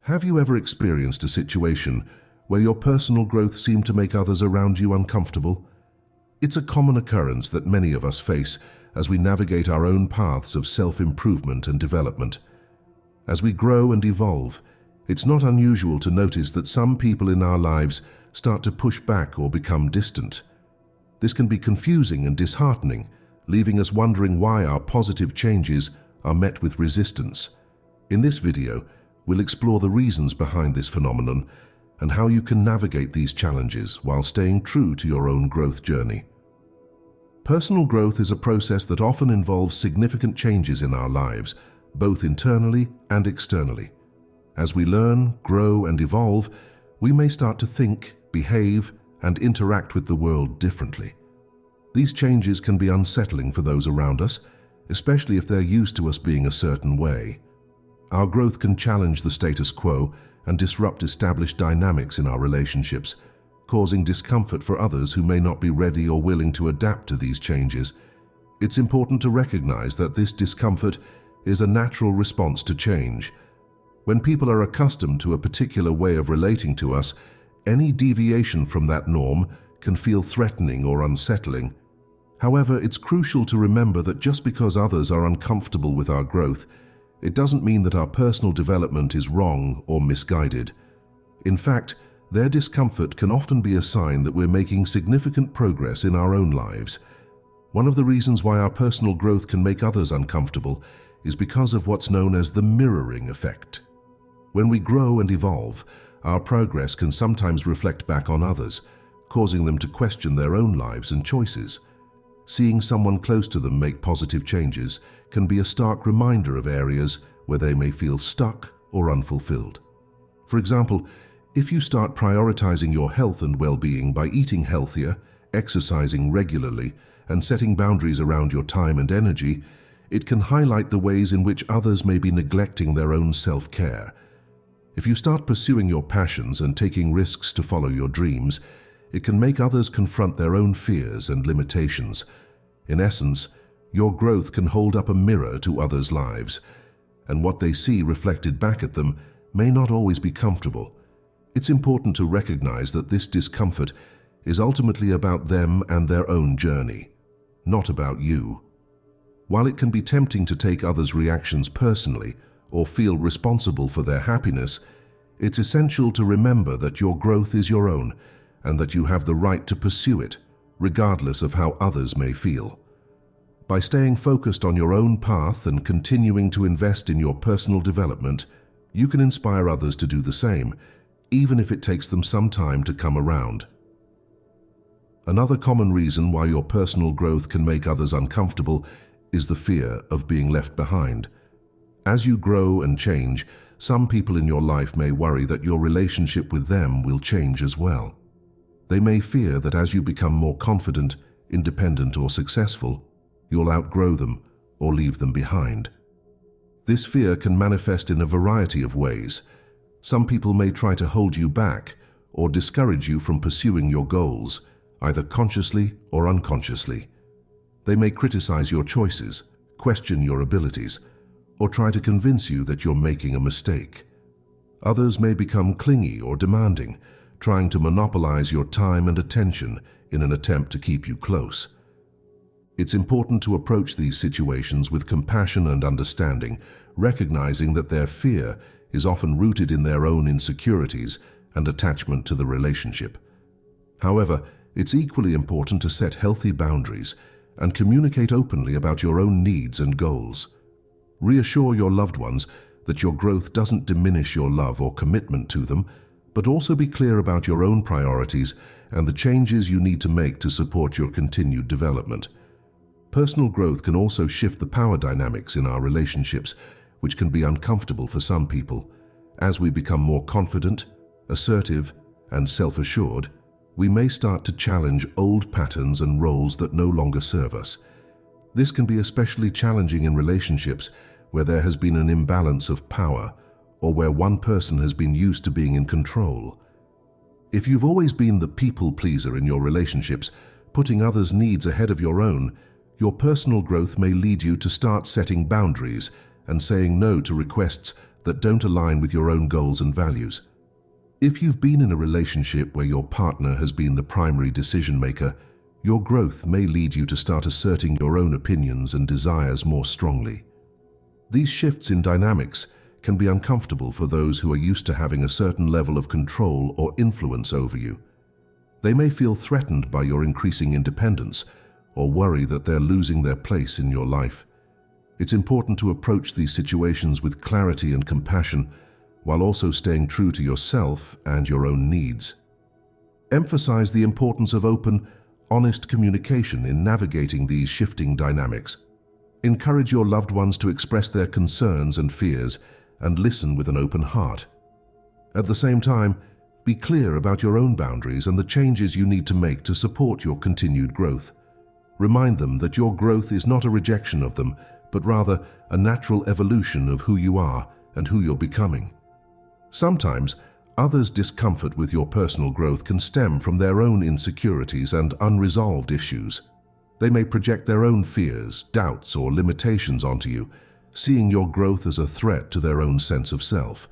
Have you ever experienced a situation where your personal growth seemed to make others around you uncomfortable? It's a common occurrence that many of us face as we navigate our own paths of self-improvement and development. As we grow and evolve, it's not unusual to notice that some people in our lives start to push back or become distant. This can be confusing and disheartening, leaving us wondering why our positive changes are met with resistance. In this video, we'll explore the reasons behind this phenomenon and how you can navigate these challenges while staying true to your own growth journey. Personal growth is a process that often involves significant changes in our lives, both internally and externally. As we learn, grow, and evolve, we may start to think, behave, and interact with the world differently. These changes can be unsettling for those around us, especially if they're used to us being a certain way. Our growth can challenge the status quo and disrupt established dynamics in our relationships, causing discomfort for others who may not be ready or willing to adapt to these changes. It's important to recognize that this discomfort is a natural response to change. When people are accustomed to a particular way of relating to us, any deviation from that norm can feel threatening or unsettling. However, it's crucial to remember that just because others are uncomfortable with our growth, it doesn't mean that our personal development is wrong or misguided. In fact, their discomfort can often be a sign that we're making significant progress in our own lives. One of the reasons why our personal growth can make others uncomfortable is because of what's known as the mirroring effect. When we grow and evolve, our progress can sometimes reflect back on others, causing them to question their own lives and choices. Seeing someone close to them make positive changes can be a stark reminder of areas where they may feel stuck or unfulfilled. For example, if you start prioritizing your health and well-being by eating healthier, exercising regularly, and setting boundaries around your time and energy, it can highlight the ways in which others may be neglecting their own self-care. If you start pursuing your passions and taking risks to follow your dreams, it can make others confront their own fears and limitations. In essence, your growth can hold up a mirror to others' lives, and what they see reflected back at them may not always be comfortable. It's important to recognize that this discomfort is ultimately about them and their own journey, not about you. While it can be tempting to take others' reactions personally or feel responsible for their happiness, it's essential to remember that your growth is your own and that you have the right to pursue it, regardless of how others may feel. By staying focused on your own path and continuing to invest in your personal development, you can inspire others to do the same, even if it takes them some time to come around. Another common reason why your personal growth can make others uncomfortable is the fear of being left behind. As you grow and change, some people in your life may worry that your relationship with them will change as well. They may fear that as you become more confident, independent, or successful, you'll outgrow them or leave them behind. This fear can manifest in a variety of ways. Some people may try to hold you back or discourage you from pursuing your goals, either consciously or unconsciously. They may criticize your choices, question your abilities, or try to convince you that you're making a mistake. Others may become clingy or demanding, trying to monopolize your time and attention in an attempt to keep you close. It's important to approach these situations with compassion and understanding, recognizing that their fear is often rooted in their own insecurities and attachment to the relationship. However, it's equally important to set healthy boundaries and communicate openly about your own needs and goals. Reassure your loved ones that your growth doesn't diminish your love or commitment to them, but also be clear about your own priorities and the changes you need to make to support your continued development. Personal growth can also shift the power dynamics in our relationships, which can be uncomfortable for some people. As we become more confident, assertive, and self-assured, we may start to challenge old patterns and roles that no longer serve us. This can be especially challenging in relationships where there has been an imbalance of power or where one person has been used to being in control. If you've always been the people pleaser in your relationships, putting others' needs ahead of your own, your personal growth may lead you to start setting boundaries and saying no to requests that don't align with your own goals and values. If you've been in a relationship where your partner has been the primary decision maker, your growth may lead you to start asserting your own opinions and desires more strongly. These shifts in dynamics can be uncomfortable for those who are used to having a certain level of control or influence over you. They may feel threatened by your increasing independence or worry that they're losing their place in your life. It's important to approach these situations with clarity and compassion, while also staying true to yourself and your own needs. Emphasize the importance of open, honest communication in navigating these shifting dynamics. Encourage your loved ones to express their concerns and fears and listen with an open heart. At the same time, be clear about your own boundaries and the changes you need to make to support your continued growth. Remind them that your growth is not a rejection of them, but rather a natural evolution of who you are and who you're becoming. Sometimes, others' discomfort with your personal growth can stem from their own insecurities and unresolved issues. They may project their own fears, doubts, or limitations onto you, seeing your growth as a threat to their own sense of self.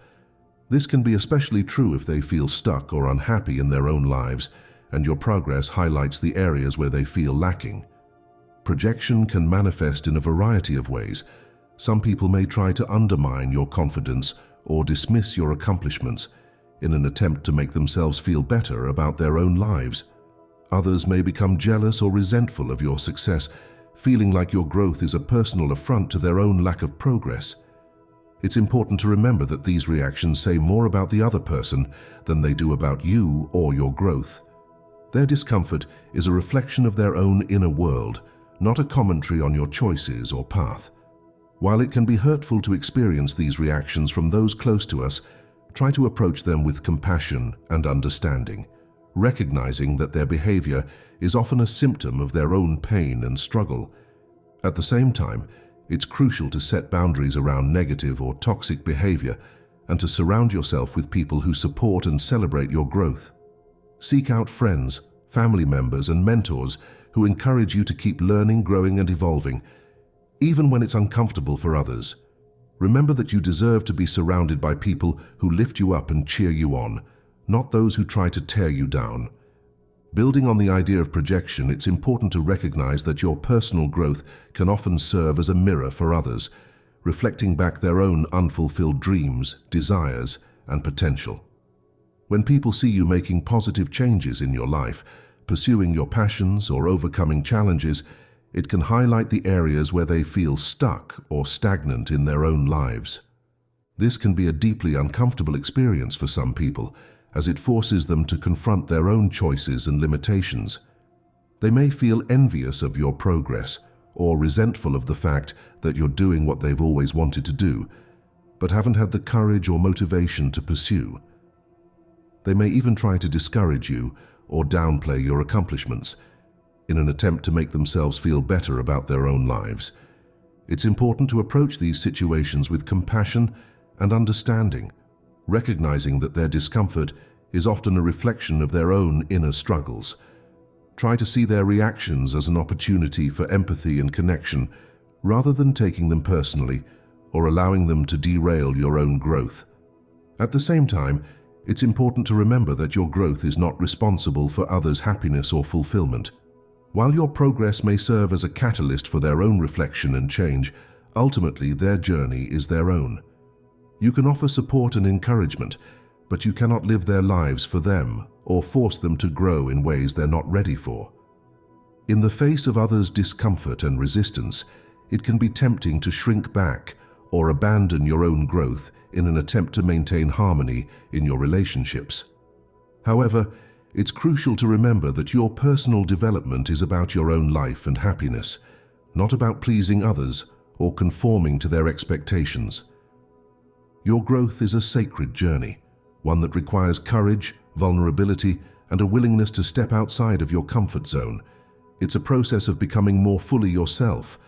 This can be especially true if they feel stuck or unhappy in their own lives, and your progress highlights the areas where they feel lacking. Projection can manifest in a variety of ways. Some people may try to undermine your confidence or dismiss your accomplishments in an attempt to make themselves feel better about their own lives. Others may become jealous or resentful of your success, feeling like your growth is a personal affront to their own lack of progress. It's important to remember that these reactions say more about the other person than they do about you or your growth. Their discomfort is a reflection of their own inner world, not a commentary on your choices or path. While it can be hurtful to experience these reactions from those close to us, try to approach them with compassion and understanding, recognizing that their behavior is often a symptom of their own pain and struggle. At the same time, it's crucial to set boundaries around negative or toxic behavior and to surround yourself with people who support and celebrate your growth. Seek out friends, family members, and mentors who encourage you to keep learning, growing, and evolving, even when it's uncomfortable for others. Remember that you deserve to be surrounded by people who lift you up and cheer you on, not those who try to tear you down. Building on the idea of projection, it's important to recognize that your personal growth can often serve as a mirror for others, reflecting back their own unfulfilled dreams, desires, and potential. When people see you making positive changes in your life, pursuing your passions, or overcoming challenges, it can highlight the areas where they feel stuck or stagnant in their own lives. This can be a deeply uncomfortable experience for some people, as it forces them to confront their own choices and limitations. They may feel envious of your progress or resentful of the fact that you're doing what they've always wanted to do, but haven't had the courage or motivation to pursue. They may even try to discourage you or downplay your accomplishments in an attempt to make themselves feel better about their own lives. It's important to approach these situations with compassion and understanding, recognizing that their discomfort is often a reflection of their own inner struggles. Try to see their reactions as an opportunity for empathy and connection, rather than taking them personally or allowing them to derail your own growth. At the same time, it's important to remember that your growth is not responsible for others' happiness or fulfillment. While your progress may serve as a catalyst for their own reflection and change, ultimately their journey is their own. You can offer support and encouragement, but you cannot live their lives for them or force them to grow in ways they're not ready for. In the face of others' discomfort and resistance, it can be tempting to shrink back or abandon your own growth in an attempt to maintain harmony in your relationships. However, it's crucial to remember that your personal development is about your own life and happiness, not about pleasing others or conforming to their expectations. Your growth is a sacred journey, one that requires courage, vulnerability, and a willingness to step outside of your comfort zone. It's a process of becoming more fully yourself,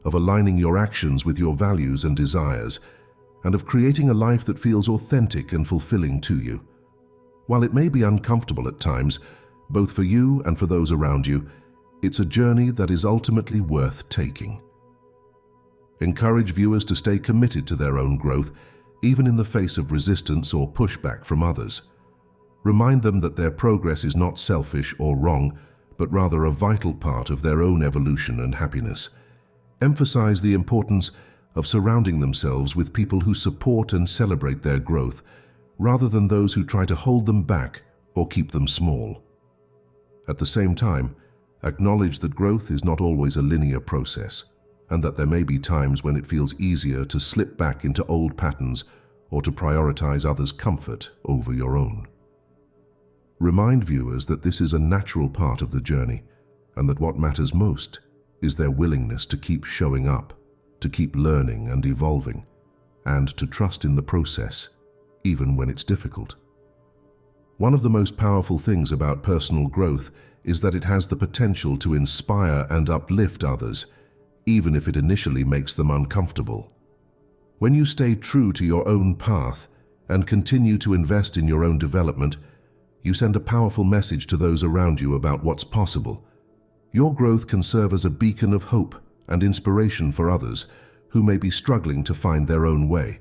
of aligning your actions with your values and desires, and of creating a life that feels authentic and fulfilling to you. While it may be uncomfortable at times, both for you and for those around you, it's a journey that is ultimately worth taking. Encourage viewers to stay committed to their own growth, even in the face of resistance or pushback from others. Remind them that their progress is not selfish or wrong, but rather a vital part of their own evolution and happiness. Emphasize the importance of surrounding themselves with people who support and celebrate their growth, rather than those who try to hold them back or keep them small. At the same time, acknowledge that growth is not always a linear process, and that there may be times when it feels easier to slip back into old patterns or to prioritize others' comfort over your own. Remind viewers that this is a natural part of the journey, and that what matters most is their willingness to keep showing up, to keep learning and evolving, and to trust in the process, even when it's difficult. One of the most powerful things about personal growth is that it has the potential to inspire and uplift others, even if it initially makes them uncomfortable. When you stay true to your own path and continue to invest in your own development, you send a powerful message to those around you about what's possible. Your growth can serve as a beacon of hope and inspiration for others who may be struggling to find their own way.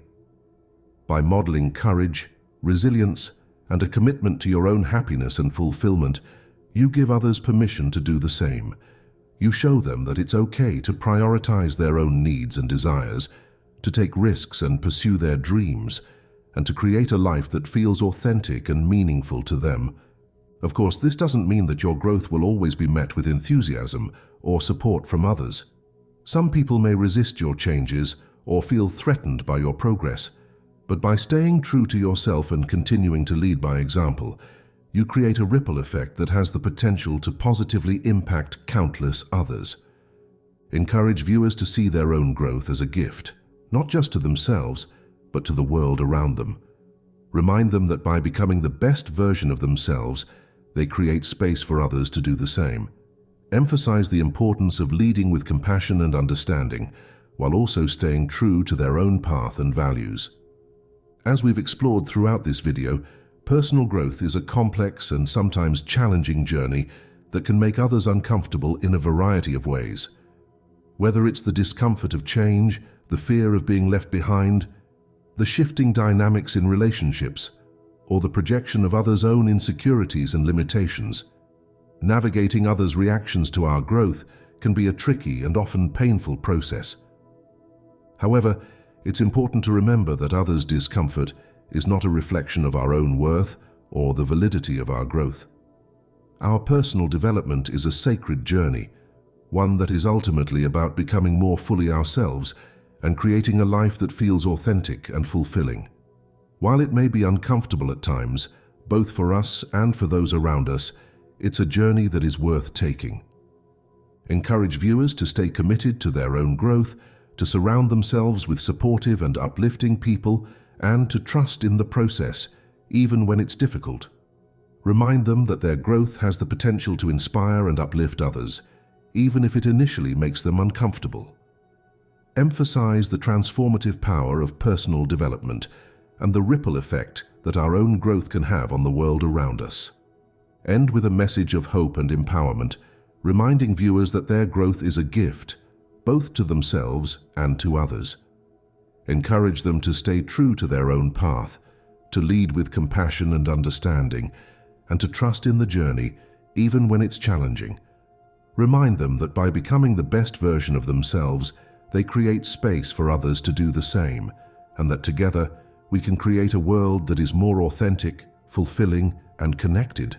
By modeling courage, resilience, and a commitment to your own happiness and fulfillment, you give others permission to do the same. You show them that it's okay to prioritize their own needs and desires, to take risks and pursue their dreams, and to create a life that feels authentic and meaningful to them. Of course, this doesn't mean that your growth will always be met with enthusiasm or support from others. Some people may resist your changes or feel threatened by your progress, but by staying true to yourself and continuing to lead by example, you create a ripple effect that has the potential to positively impact countless others. Encourage viewers to see their own growth as a gift, not just to themselves, but to the world around them. Remind them that by becoming the best version of themselves, they create space for others to do the same. Emphasize the importance of leading with compassion and understanding, while also staying true to their own path and values. As we've explored throughout this video, personal growth is a complex and sometimes challenging journey that can make others uncomfortable in a variety of ways. Whether it's the discomfort of change, the fear of being left behind, the shifting dynamics in relationships, or the projection of others' own insecurities and limitations, navigating others' reactions to our growth can be a tricky and often painful process. However, it's important to remember that others' discomfort is not a reflection of our own worth or the validity of our growth. Our personal development is a sacred journey, one that is ultimately about becoming more fully ourselves and creating a life that feels authentic and fulfilling. While it may be uncomfortable at times, both for us and for those around us, it's a journey that is worth taking. Encourage viewers to stay committed to their own growth, to surround themselves with supportive and uplifting people, and to trust in the process, even when it's difficult. Remind them that their growth has the potential to inspire and uplift others, even if it initially makes them uncomfortable. Emphasize the transformative power of personal development and the ripple effect that our own growth can have on the world around us. End with a message of hope and empowerment, reminding viewers that their growth is a gift, both to themselves and to others. Encourage them to stay true to their own path, to lead with compassion and understanding, and to trust in the journey, even when it's challenging. Remind them that by becoming the best version of themselves, they create space for others to do the same, and that together we can create a world that is more authentic, fulfilling, and connected.